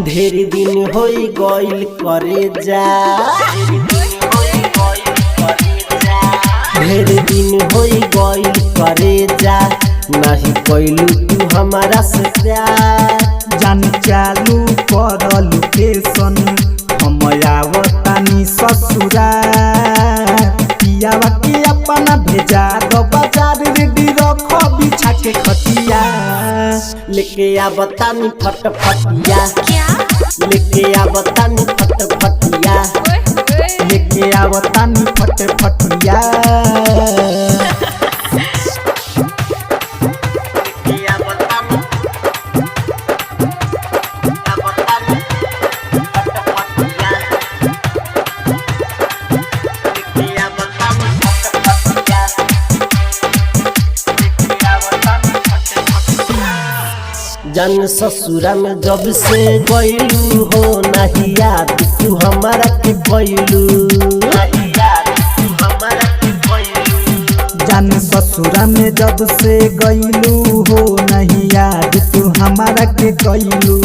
ढेर दिन होई गइल करे जा, ढेर दिन होई गइल करे जा, नहीं कइलू तू हमारा से प्यार। जान चालू कर लोकेशन हम आवतानी ससुराल, पियावा के अपना भेजा दो बाजार रेडी रखो बिछा के खटिया। लेके आवतानी फटफटिया, लेके आवतानी फटफटिया, लेके आवतानी फटफटिया। जन ससुरा में जब से गइलू हो नहीं याद तू हमारा के गइलू, नहीं याद तू हमारा के गइलू। जान ससुरा में जब से गइलू हो नहीं याद तू हमारा के गइलू।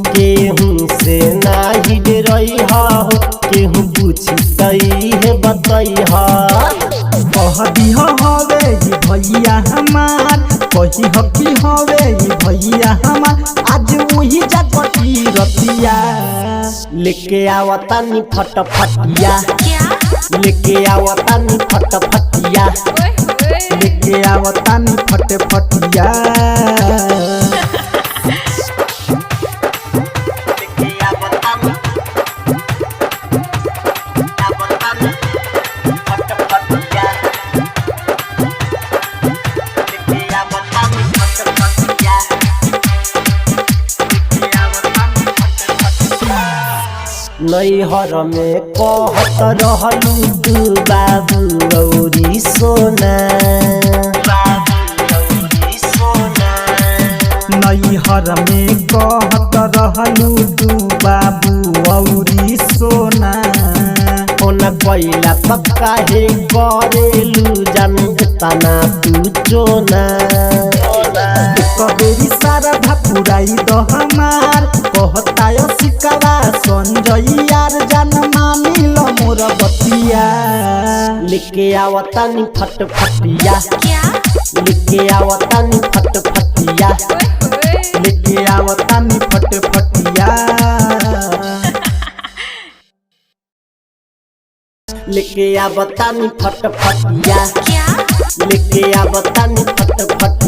केहू से नाही डरई हो, केहू पूछी तई है बतई हो। कह दिह हवे ये भैया हमार, कही हकी हवे ये भैया हमार, आज वही जागती रतिया। लेके आवतानी फटफटिया, लेके आवतानी फटफटिया, लेके आवतानी फटफटिया। नैहर में कहत रहलू तू बाबू गौरी सोना, नैहर में कहत रहलू तू बाबू औरी सोना। होना कैला पक्का हे करेलू जान तना तू चोना। कबेरी सारा भापुराई दो हमार, कहता यो सिकवा संजय यार जान मानिल मोर बतिया। लेके आवतानी फटफटिया, लेके आवतानी फटफटिया, लेके आवतानी फटफटिया। लेके आवतानी फटफटिया, लेके आवतानी फटफटिया।